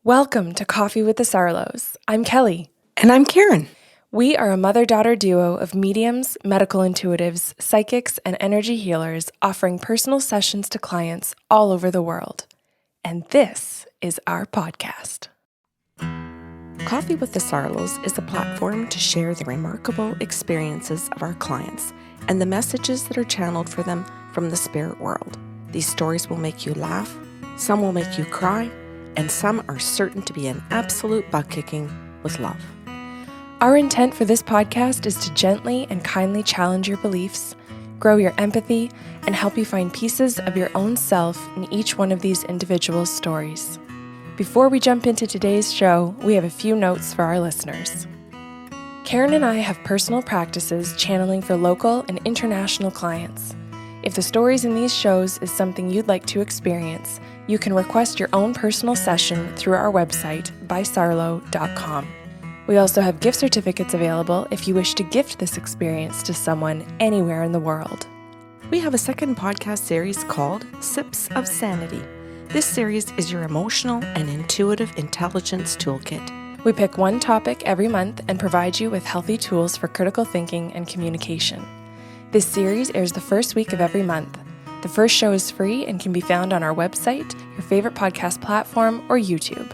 Welcome to Coffee with the Sarlos. I'm Kelly. And I'm Karen. We are a mother-daughter duo of mediums, medical intuitives, psychics, and energy healers offering personal sessions to clients all over the world. And this is our podcast. Coffee with the Sarlos is a platform to share the remarkable experiences of our clients and the messages that are channeled for them from the spirit world. These stories will make you laugh, some will make you cry, and some are certain to be an absolute butt-kicking with love. Our intent for this podcast is to gently and kindly challenge your beliefs, grow your empathy, and help you find pieces of your own self in each one of these individual stories. Before we jump into today's show, we have a few notes for our listeners. Karen and I have personal practices channeling for local and international clients. If the stories in these shows is something you'd like to experience, you can request your own personal session through our website, bysarlo.com. We also have gift certificates available if you wish to gift this experience to someone anywhere in the world. We have a second podcast series called Sips of Sanity. This series is your emotional and intuitive intelligence toolkit. We pick one topic every month and provide you with healthy tools for critical thinking and communication. This series airs the first week of every month. The first show is free and can be found on our website, your favorite podcast platform, or YouTube.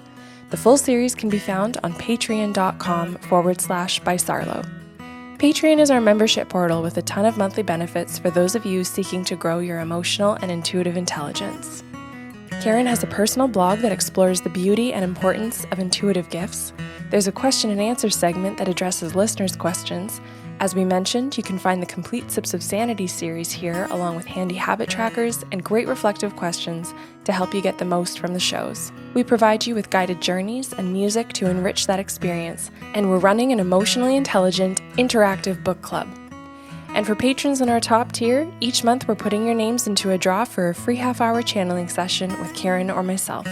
The full series can be found on patreon.com/bysarlo. Patreon is our membership portal with a ton of monthly benefits for those of you seeking to grow your emotional and intuitive intelligence. Karen has a personal blog that explores the beauty and importance of intuitive gifts. There's a question and answer segment that addresses listeners' questions. As we mentioned, you can find the complete Sips of Sanity series here, along with handy habit trackers and great reflective questions to help you get the most from the shows. We provide you with guided journeys and music to enrich that experience, and we're running an emotionally intelligent, interactive book club. And for patrons in our top tier, each month we're putting your names into a draw for a free half-hour channeling session with Karen or myself.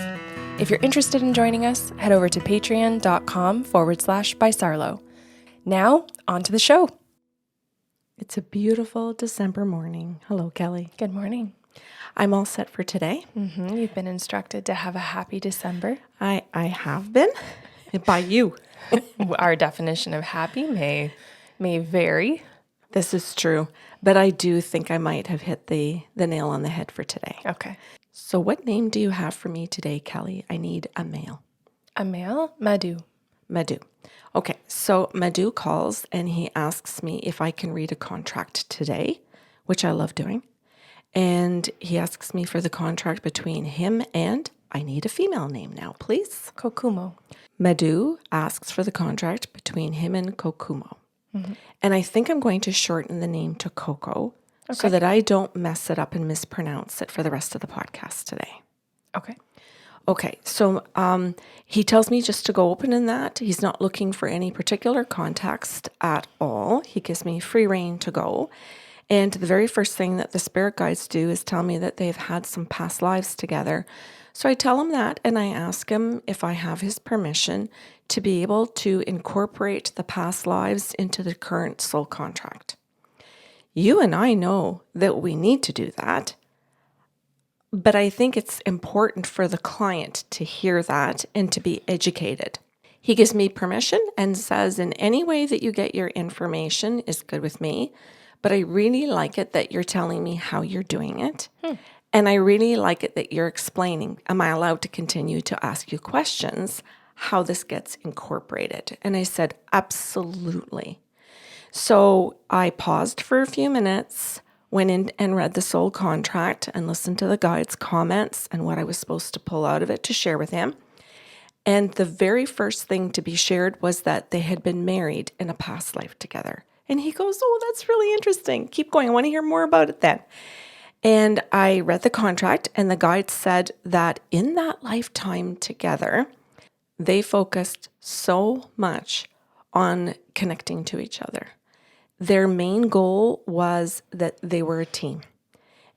If you're interested in joining us, head over to patreon.com/bysarlo. Now, on to the show. It's a beautiful December morning. Hello, Kelly. Good morning. I'm all set for today. You've been instructed to have a happy December. I have been, by you. Our definition of happy may vary. This is true, but I do think I might have hit the nail on the head for today. Okay. So what name do you have for me today, Kelly? I need a male. A male? Madu. Madu. Okay, so Madu calls and he asks me if I can read a contract today, which I love doing. And he asks me for the contract between him and, I need a female name now, please. Kokumo. Madu asks for the contract between him and Kokumo. And I think I'm going to shorten the name to Coco so that I don't mess it up and mispronounce it for the rest of the podcast today. Okay, so he tells me just to go open in that. He's not looking for any particular context at all. He gives me free rein to go. And the very first thing that the spirit guides do is tell me that they've had some past lives together. So I tell him that and I ask him if I have his permission to be able to incorporate the past lives into the current soul contract. You and I know that we need to do that. But I think it's important for the client to hear that and to be educated. He gives me permission and says, in any way that you get your information is good with me, but I really like it that you're telling me how you're doing it. And I really like it that you're explaining, am I allowed to continue to ask you questions, how this gets incorporated? And I said, absolutely. So I paused for a few minutes, went in and read the soul contract and listened to the guide's comments and what I was supposed to pull out of it to share with him. And the very first thing to be shared was that they had been married in a past life together. And he goes, oh, that's really interesting. Keep going. I want to hear more about it then. And I read the contract and the guide said that in that lifetime together, they focused so much on connecting to each other. Their main goal was that they were a team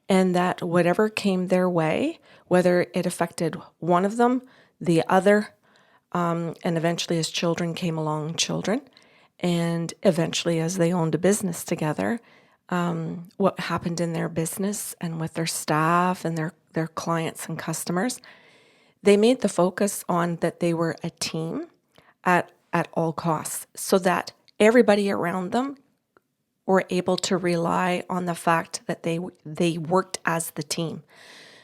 and that whatever came their way, whether it affected one of them, the other, and eventually as children came along, children, and eventually as they owned a business together, what happened in their business and with their staff and their clients and customers, They made the focus on that they were a team at all costs, so that everybody around them were able to rely on the fact that they worked as the team.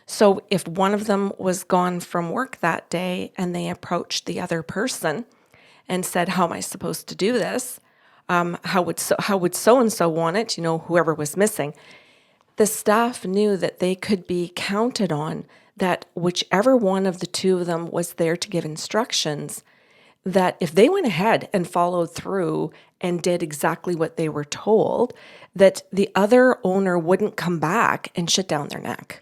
So if one of them was gone from work that day and they approached the other person and said, "How am I supposed to do this? How would so and so want it?" Whoever was missing. The staff knew that they could be counted on, that whichever one of the two of them was there to give instructions, that if they went ahead and followed through and did exactly what they were told, that the other owner wouldn't come back and shut down their neck.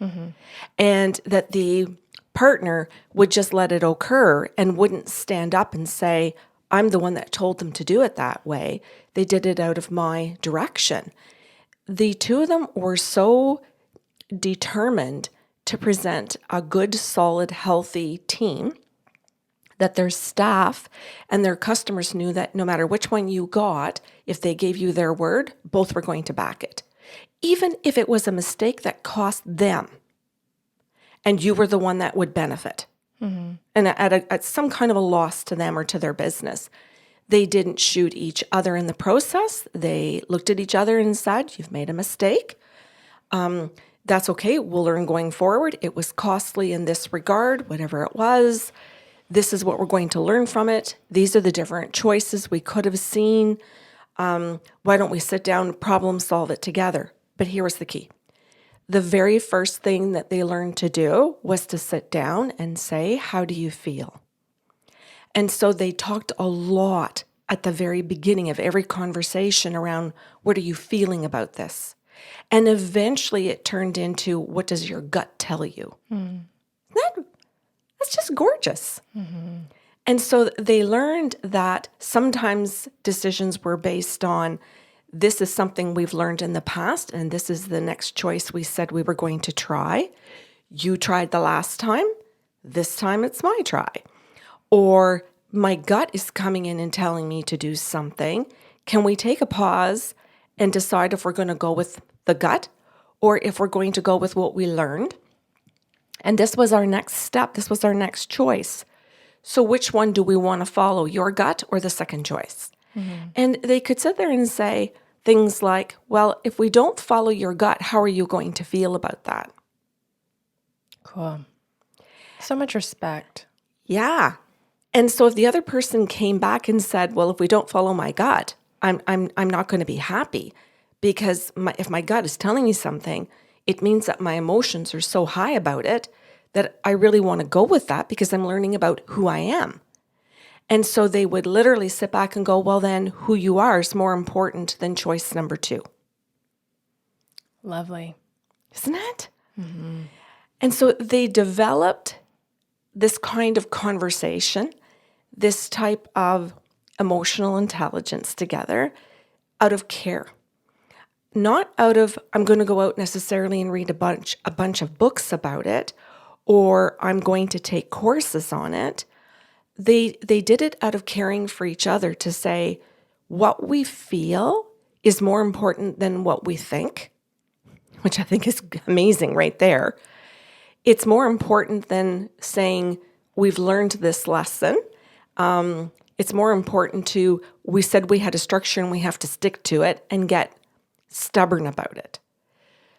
And that the partner would just let it occur and wouldn't stand up and say, "I'm the one that told them to do it that way. They did it out of my direction." The two of them were so determined to present a good, solid, healthy team that their staff and their customers knew that no matter which one you got, if they gave you their word, both were going to back it. Even if it was a mistake that cost them and you were the one that would benefit. And at some kind of a loss to them or to their business. They didn't shoot each other in the process. They looked at each other and said, "You've made a mistake. That's okay. We'll learn going forward. It was costly in this regard, whatever it was. This is what we're going to learn from it. These are the different choices we could have seen. Why don't we sit down and problem solve it together?" But here was the key. The very first thing that they learned to do was to sit down and say, "How do you feel?" And so they talked a lot at the very beginning of every conversation around, "What are you feeling about this?" And eventually it turned into, "What does your gut tell you?" That's just gorgeous. And so they learned that sometimes decisions were based on, this is something we've learned in the past, and this is the next choice we said we were going to try. You tried the last time. This time it's my try. Or my gut is coming in and telling me to do something. Can we take a pause and decide if we're going to go with the gut or if we're going to go with what we learned? And this was our next step. This was our next choice. So which one do we want to follow, your gut or the second choice? And they could sit there and say things like, "Well, if we don't follow your gut, how are you going to feel about that?" Cool. So much respect. Yeah. And so if the other person came back and said, "Well, if we don't follow my gut, I'm not going to be happy, because if my gut is telling me something, it means that my emotions are so high about it that I really want to go with that because I'm learning about who I am." And so they would literally sit back and go, "Well, then who you are is more important than choice number 2. Lovely. Isn't it? And so they developed this kind of conversation, this type of emotional intelligence together out of care. Not out of, I'm going to go out necessarily and read a bunch of books about it, or I'm going to take courses on it. They did it out of caring for each other, to say what we feel is more important than what we think, which I think is amazing right there. It's more important than saying we've learned this lesson. It's more important to, we said we had a structure and we have to stick to it, and get stubborn about it.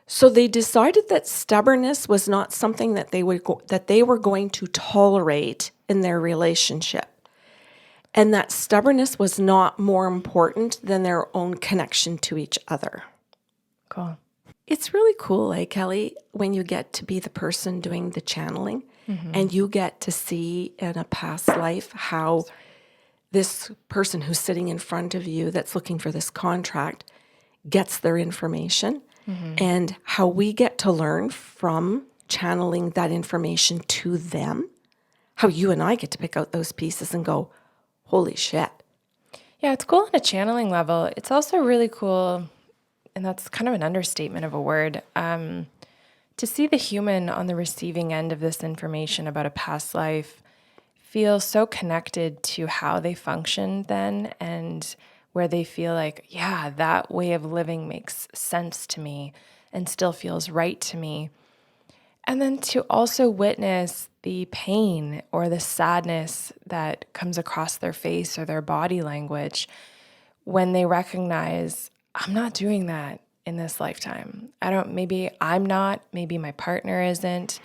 So they decided that stubbornness was not something that they were going to tolerate in their relationship, and that stubbornness was not more important than their own connection to each other. Cool. It's really cool, Kelly, when you get to be the person doing the channeling and you get to see in a past life how this person who's sitting in front of you that's looking for this contract gets their information, and how we get to learn from channeling that information to them, how you and I get to pick out those pieces and go, "Holy shit." Yeah, it's cool on a channeling level. It's also really cool, and that's kind of an understatement of a word, to see the human on the receiving end of this information about a past life feel so connected to how they functioned then, and where they feel like, yeah, that way of living makes sense to me and still feels right to me. And then to also witness the pain or the sadness that comes across their face or their body language when they recognize, I'm not doing that in this lifetime. Maybe I'm not, maybe my partner isn't,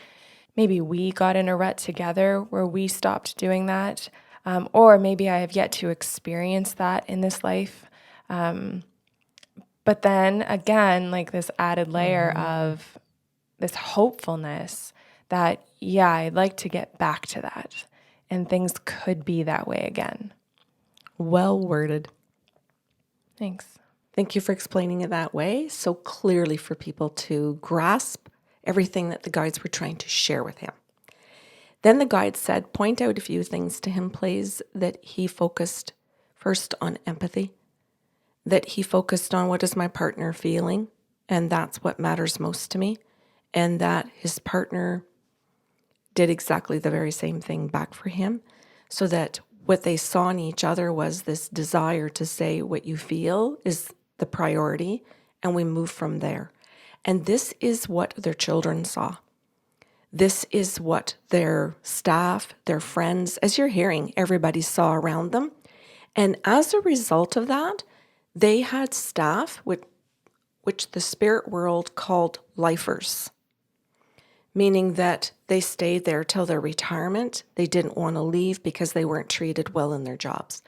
maybe we got in a rut together where we stopped doing that, or maybe I have yet to experience that in this life. But then again, like this added layer of this hopefulness that, yeah, I'd like to get back to that and things could be that way again. Well worded. Thanks. Thank you for explaining it that way so clearly for people to grasp everything that the guides were trying to share with him. Then the guide said, point out a few things to him, please, that he focused first on empathy, that he focused on what is my partner feeling, and that's what matters most to me, and that his partner did exactly the very same thing back for him, so that what they saw in each other was this desire to say what you feel is the priority, and we move from there. And this is what their children saw. This is what their staff, their friends, as you're hearing, everybody saw around them. And as a result of that, they had staff which the spirit world called lifers, meaning that they stayed there till their retirement. They didn't want to leave because they weren't treated well in their jobs.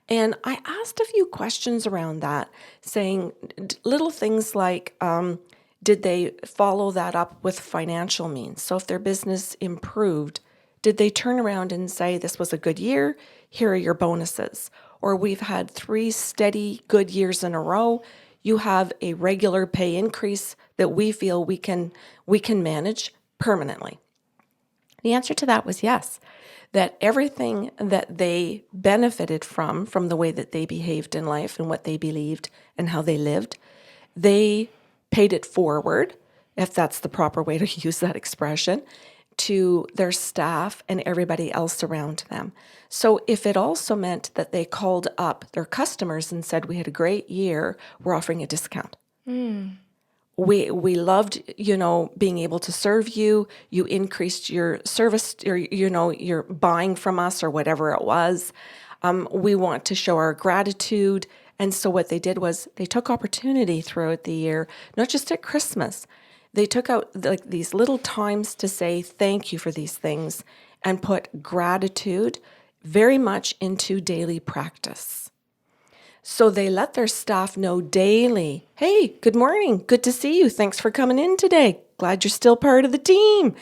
And I asked a few questions around that, saying little things like, did they follow that up with financial means? So if their business improved, did they turn around and say, this was a good year, here are your bonuses? Or we've had 3 steady good years in a row, you have a regular pay increase that we feel we can manage permanently. The answer to that was yes, that everything that they benefited from the way that they behaved in life and what they believed and how they lived, they paid it forward, if that's the proper way to use that expression, to their staff and everybody else around them. So if it also meant that they called up their customers and said, we had a great year, we're offering a discount. We loved, being able to serve you. You increased your service, or, your buying from us or whatever it was. We want to show our gratitude. And so what they did was they took opportunity throughout the year, not just at Christmas. They took out these little times to say thank you for these things and put gratitude very much into daily practice. So they let their staff know daily, hey, good morning, good to see you, thanks for coming in today, glad you're still part of the team.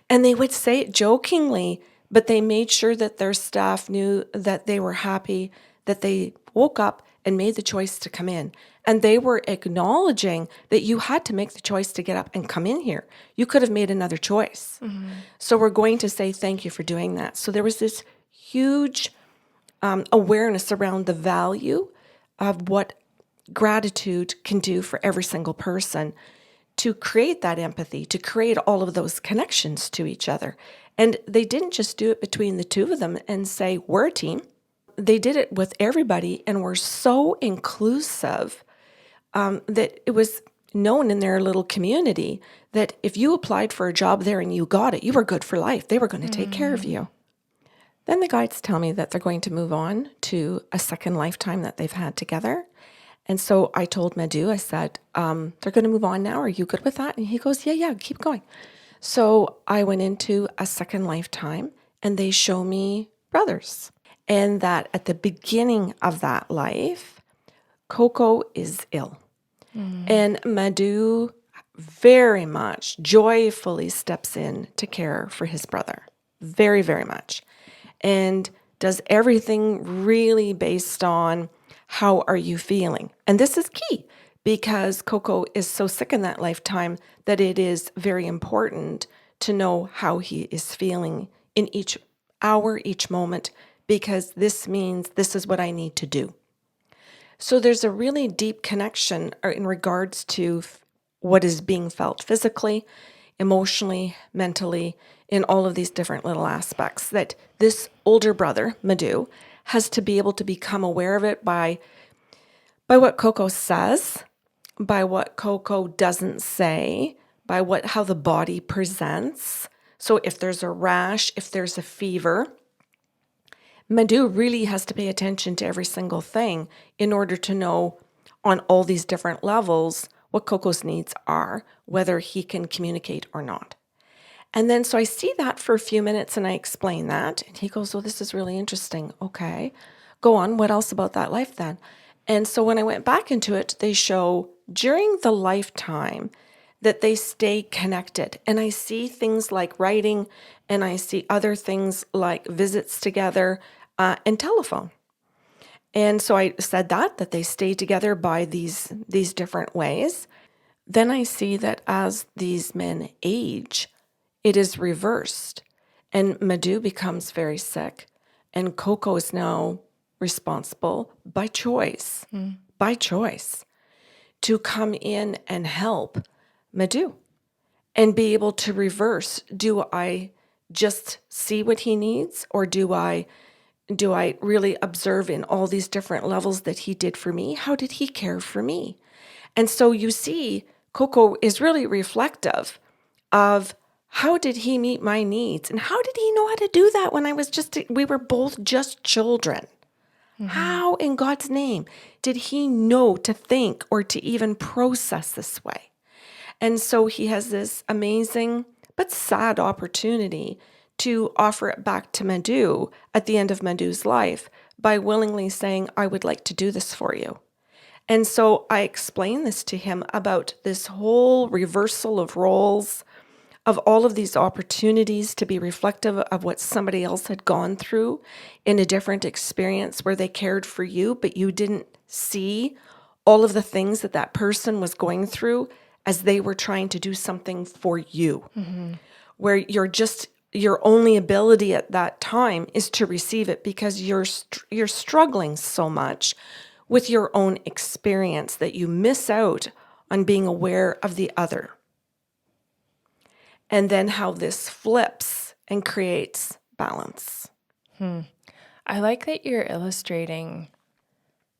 And they would say it jokingly, but they made sure that their staff knew that they were happy, that they woke up and made the choice to come in. And they were acknowledging that you had to make the choice to get up and come in here. You could have made another choice. Mm-hmm. So we're going to say thank you for doing that. So there was this huge awareness around the value of what gratitude can do for every single person to create that empathy, to create all of those connections to each other. And they didn't just do it between the two of them and say, we're a team. They did it with everybody and were so inclusive that it was known in their little community that if you applied for a job there and you got it, you were good for life. They were going to take care of you. Then the guides tell me that they're going to move on to a second lifetime that they've had together. And so I told Madu, I said, they're going to move on now. Are you good with that? And he goes, yeah, keep going. So I went into a second lifetime and they show me brothers. And that at the beginning of that life, Coco is ill. And Madu very much joyfully steps in to care for his brother. Very, very much. And does everything really based on how are you feeling? And this is key because Coco is so sick in that lifetime that it is very important to know how he is feeling in each hour, each moment, because this means this is what I need to do. So there's a really deep connection in regards to what is being felt physically, emotionally, mentally, in all of these different little aspects that this older brother, Madu, has to be able to become aware of it by what Coco says, by what Coco doesn't say, by how the body presents, So if there's a rash, if there's a fever, Madu really has to pay attention to every single thing in order to know on all these different levels what Coco's needs are, whether he can communicate or not. And then so I see that for a few minutes and I explain that. And he goes, "Oh, this is really interesting. Okay, go on. What else about that life then?" And so when I went back into it, they show during the lifetime that they stay connected. And I see things like writing, and I see other things like visits together and telephone. And so I said that they stay together by these different ways. Then I see that as these men age, it is reversed. And Madu becomes very sick. And Coco is now responsible by choice, to come in and help Madu and be able to reverse. Do I just see what he needs, or do I really observe in all these different levels that he did for me? How did he care for me? And so you see, Coco is really reflective of how did he meet my needs, and how did he know how to do that when we were both just children? How in God's name did he know to think or to even process this way? And so he has this amazing but sad opportunity to offer it back to Madu at the end of Madu's life by willingly saying, "I would like to do this for you." And so I explained this to him about this whole reversal of roles, of all of these opportunities to be reflective of what somebody else had gone through in a different experience where they cared for you, but you didn't see all of the things that that person was going through as they were trying to do something for you, where your only ability at that time is to receive it because you're struggling so much with your own experience that you miss out on being aware of the other. And then how this flips and creates balance. I like that you're illustrating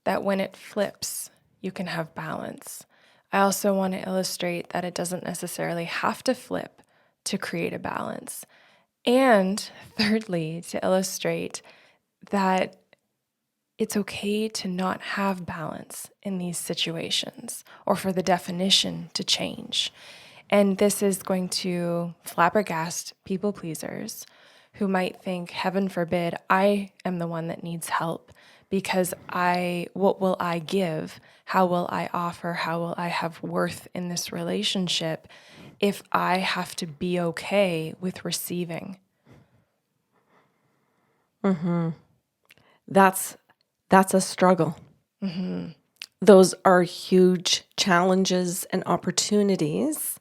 that when it flips, you can have balance. I also want to illustrate that it doesn't necessarily have to flip to create a balance. And thirdly, to illustrate that it's okay to not have balance in these situations, or for the definition to change. And this is going to flabbergast people pleasers who might think, heaven forbid, I am the one that needs help, because what will I give? How will I offer? How will I have worth in this relationship if I have to be okay with receiving? That's a struggle. Those are huge challenges and opportunities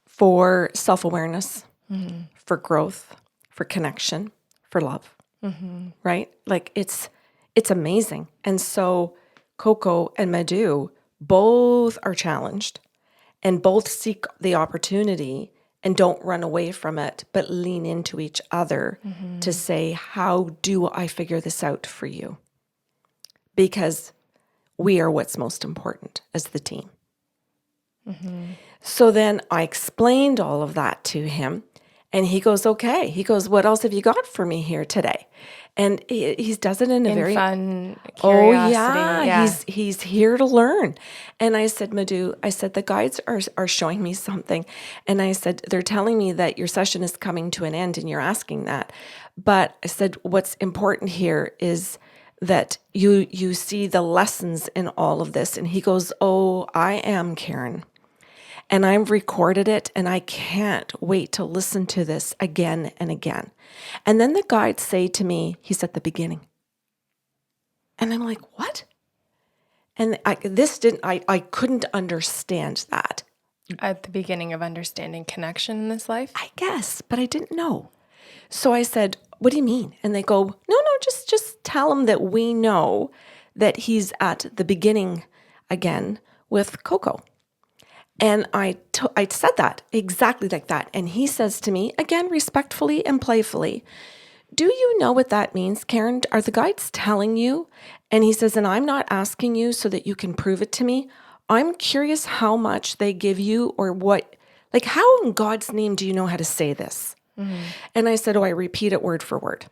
for self-awareness, for growth, for connection, for love, right? Like it's amazing. And so Coco and Madu both are challenged and both seek the opportunity and don't run away from it, but lean into each other to say, how do I figure this out for you? Because we are what's most important as the team. So then I explained all of that to him, and he goes, okay. He goes, "What else have you got for me here today?" And he does it in a very fun curiosity. Yeah. He's here to learn. And I said, "Madu," I said, "the guides are showing me something." And I said, "They're telling me that your session is coming to an end and you're asking that. But I said, what's important here is that you see the lessons in all of this." And he goes, "Oh, I am, Karen. And I've recorded it, and I can't wait to listen to this again and again." And then the guides say to me, he's at the beginning. And I'm like, what? And I couldn't understand that. At the beginning of understanding connection in this life? I guess, but I didn't know. So I said, "What do you mean?" And they go, no, just tell him that we know that he's at the beginning again with Coco. And I said that exactly like that. And he says to me, again, respectfully and playfully, "Do you know what that means, Karen? Are the guides telling you?" And he says, "And I'm not asking you so that you can prove it to me. I'm curious how much they give you, or what, like, how in God's name do you know how to say this?" And I said, oh, I repeat it word for word.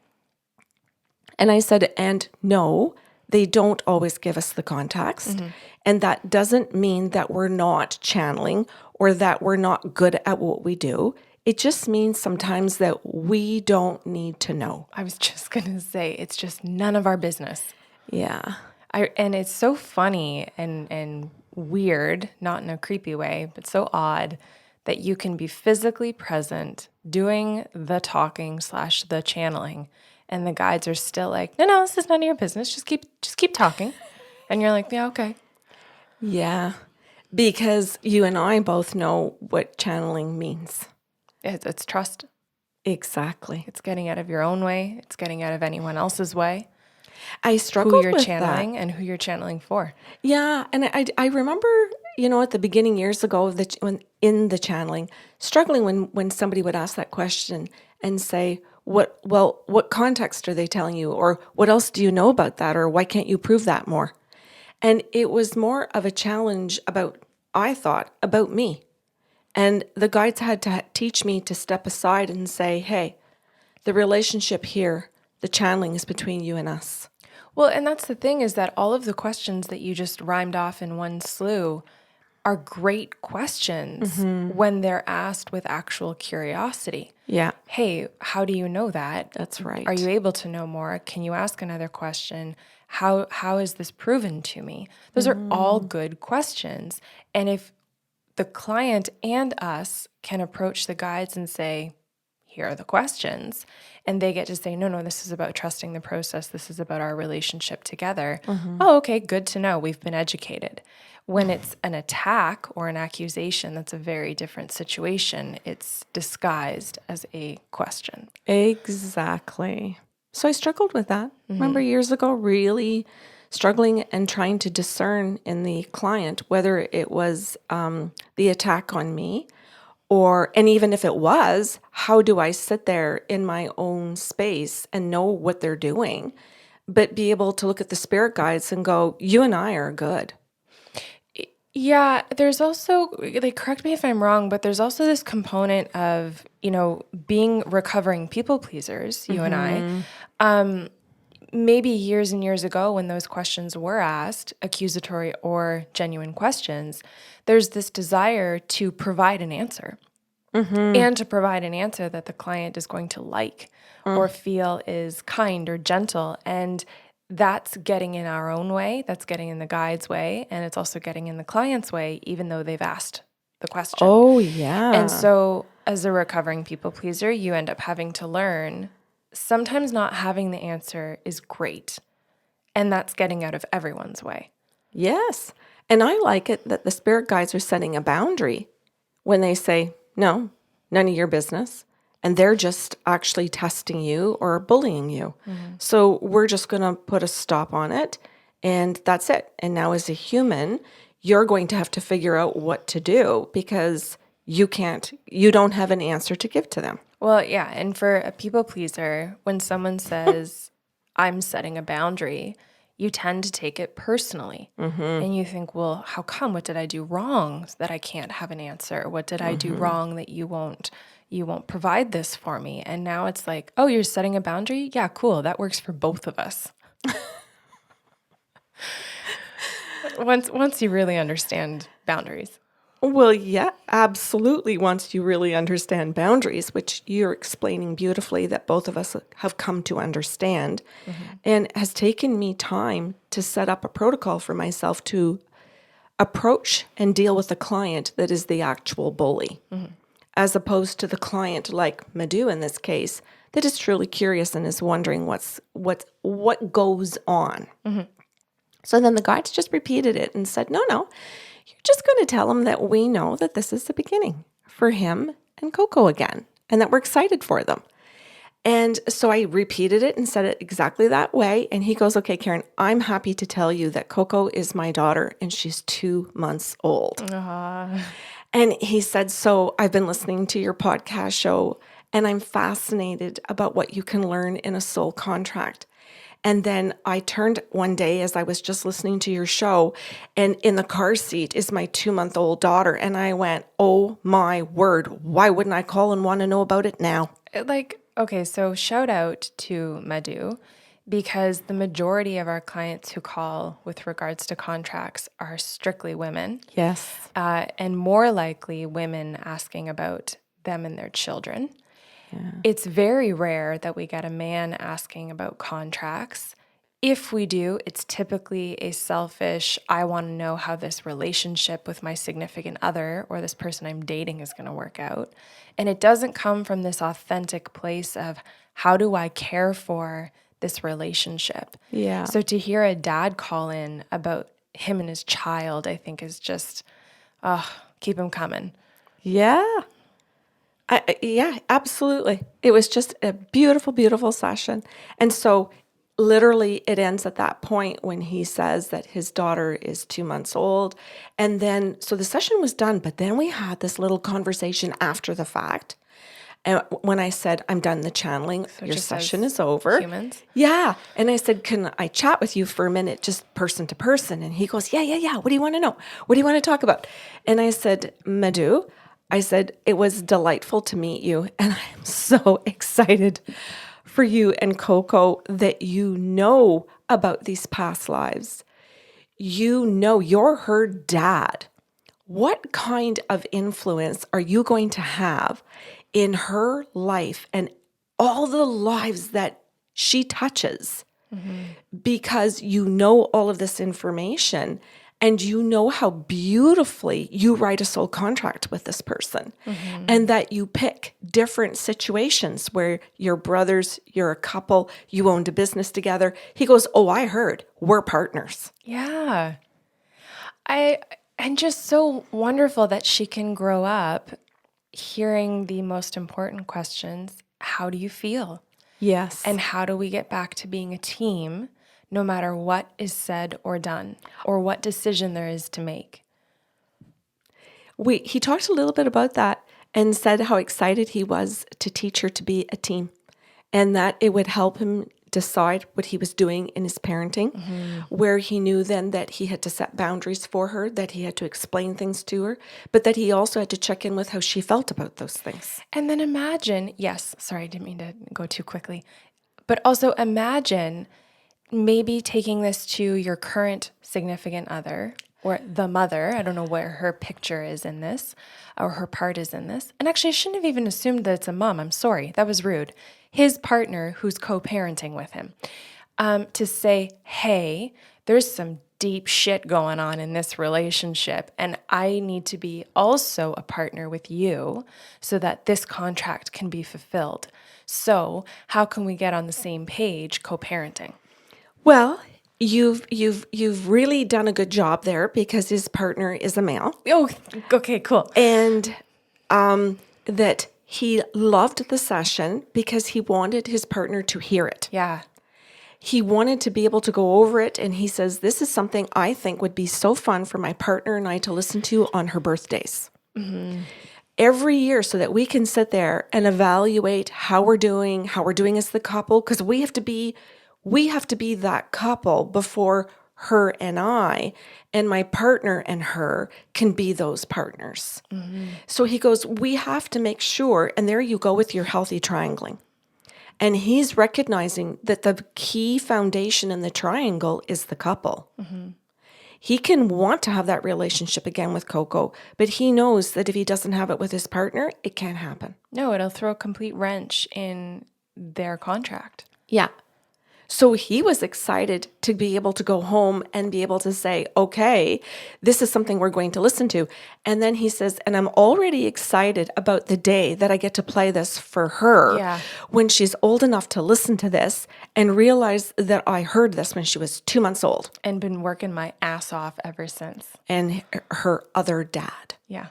And I said, and no, they don't always give us the context. And that doesn't mean that we're not channeling or that we're not good at what we do. It just means sometimes that we don't need to know. I was just going to say, it's just none of our business. Yeah. And it's so funny and weird, not in a creepy way, but so odd that you can be physically present doing the talking / the channeling, and the guides are still like, no, this is none of your business. Just keep talking. And you're like, yeah, okay. Yeah. Because you and I both know what channeling means. It's trust. Exactly. It's getting out of your own way. It's getting out of anyone else's way. I struggled who you're with channeling that. and who you're channeling for. Yeah, and I remember, at the beginning years ago when in the channeling, struggling when somebody would ask that question and say, what context are they telling you, or what else do you know about that, or why can't you prove that more? And it was more of a challenge I thought about me. And the guides had to teach me to step aside and say, hey, the relationship here, the channeling is between you and us. Well, and that's the thing, is that all of the questions that you just rhymed off in one slew are great questions when they're asked with actual curiosity. Yeah. Hey, how do you know that? That's right. Are you able to know more? Can you ask another question? How is this proven to me? Those are all good questions. And if the client and us can approach the guides and say, here are the questions, and they get to say, no, this is about trusting the process. This is about our relationship together. Oh, okay, good to know. We've been educated. When it's an attack or an accusation, that's a very different situation. It's disguised as a question. Exactly. So I struggled with that. Remember years ago, really struggling and trying to discern in the client whether it was the attack on me, and even if it was, how do I sit there in my own space and know what they're doing, but be able to look at the spirit guides and go, you and I are good. Yeah, there's also, correct me if I'm wrong, but there's also this component of, being recovering people pleasers, you and I. Maybe years and years ago when those questions were asked, accusatory or genuine questions, there's this desire to provide an answer and to provide an answer that the client is going to like or feel is kind or gentle. And that's getting in our own way, that's getting in the guide's way, and it's also getting in the client's way, even though they've asked the question. Oh, yeah. And so as a recovering people pleaser, you end up having to learn sometimes not having the answer is great, and that's getting out of everyone's way. Yes. And I like it that the spirit guides are setting a boundary when they say, no, none of your business. And they're just actually testing you or bullying you. So we're just going to put a stop on it, and that's it. And now as a human, you're going to have to figure out what to do because you don't have an answer to give to them. Well, yeah. And for a people pleaser, when someone says, I'm setting a boundary, you tend to take it personally. And you think, well, how come? What did I do wrong that I can't have an answer? What did I do wrong that you won't provide this for me? And now it's like, oh, you're setting a boundary? Yeah, cool. That works for both of us. Once you really understand boundaries. Well, yeah, absolutely. Once you really understand boundaries, which you're explaining beautifully that both of us have come to understand, and has taken me time to set up a protocol for myself to approach and deal with a client that is the actual bully, as opposed to the client like Madu in this case, that is truly curious and is wondering what goes on. So then the guides just repeated it and said, no, you're just going to tell him that we know that this is the beginning for him and Coco again, and that we're excited for them. And so I repeated it and said it exactly that way. And he goes, okay, Karen, I'm happy to tell you that Coco is my daughter and she's 2 months old. And he said, so I've been listening to your podcast show and I'm fascinated about what you can learn in a soul contract. And then I turned one day as I was just listening to your show, and in the car seat is my 2-month-old daughter. And I went, oh my word, why wouldn't I call and want to know about it now? Okay, so shout out to Madu, because the majority of our clients who call with regards to contracts are strictly women. Yes. And more likely women asking about them and their children. Yeah. It's very rare that we get a man asking about contracts. If we do, it's typically a selfish, I want to know how this relationship with my significant other or this person I'm dating is going to work out. And it doesn't come from this authentic place of, how do I care for this relationship? Yeah. So to hear a dad call in about him and his child, I think is just, keep him coming. Yeah. Yeah, absolutely. It was just a beautiful, beautiful session. And so literally it ends at that point when he says that his daughter is 2 months old. And then, so the session was done, but then we had this little conversation after the fact. And when I said, I'm done the channeling, your session is over. Humans? Yeah. And I said, can I chat with you for a minute, just person to person? And he goes, yeah. What do you want to know? What do you want to talk about? And I said, Madu, I said, it was delightful to meet you. And I'm so excited for you and Coco that you know about these past lives. You know, you're her dad. What kind of influence are you going to have in her life and all the lives that she touches? Because you know all of this information and you know how beautifully you write a soul contract with this person, and that you pick different situations where you're brothers, you're a couple, you owned a business together. He goes, oh, I heard, we're partners. Yeah. And just so wonderful that she can grow up hearing the most important questions. How do you feel? Yes. And how do we get back to being a team, no matter what is said or done, or what decision there is to make? He talked a little bit about that and said how excited he was to teach her to be a team, and that it would help him decide what he was doing in his parenting, where he knew then that he had to set boundaries for her, that he had to explain things to her, but that he also had to check in with how she felt about those things. And then imagine, yes, sorry, I didn't mean to go too quickly, but also imagine maybe taking this to your current significant other or the mother. I don't know where her picture is in this or her part is in this. And actually, I shouldn't have even assumed that it's a mom. I'm sorry. That was rude. His partner who's co-parenting with him, to say, hey, there's some deep shit going on in this relationship, and I need to be also a partner with you so that this contract can be fulfilled. So how can we get on the same page co-parenting? Well, you've really done a good job there because his partner is a male. Oh, okay, cool. And that he loved the session because he wanted his partner to hear it. Yeah. He wanted to be able to go over it. And he says, this is something I think would be so fun for my partner and I to listen to on her birthdays. Every year, so that we can sit there and evaluate how we're doing as the couple. Because we have to be that couple before her and I and my partner and her can be those partners. So he goes, we have to make sure, and there you go with your healthy triangling. And he's recognizing that the key foundation in the triangle is the couple. He can want to have that relationship again with Coco, but he knows that if he doesn't have it with his partner, it can't happen. No, it'll throw a complete wrench in their contract. Yeah. So he was excited to be able to go home and be able to say, okay, this is something we're going to listen to. And then he says, and I'm already excited about the day that I get to play this for her when she's old enough to listen to this and realize that I heard this when she was 2 months old. And been working my ass off ever since. And her other dad. Yeah.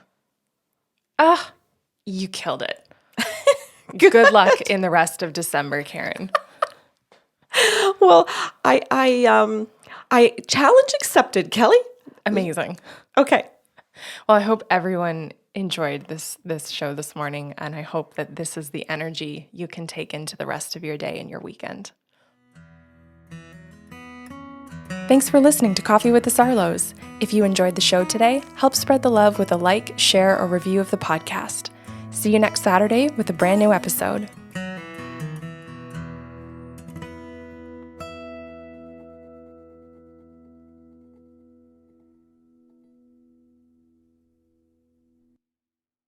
You killed it. Good luck in the rest of December, Karen. Well, I challenge accepted, Kelly. Amazing. Okay. Well, I hope everyone enjoyed this show this morning, and I hope that this is the energy you can take into the rest of your day and your weekend. Thanks for listening to Coffee with the Sarlos. If you enjoyed the show today, help spread the love with a like, share, or review of the podcast. See you next Saturday with a brand new episode.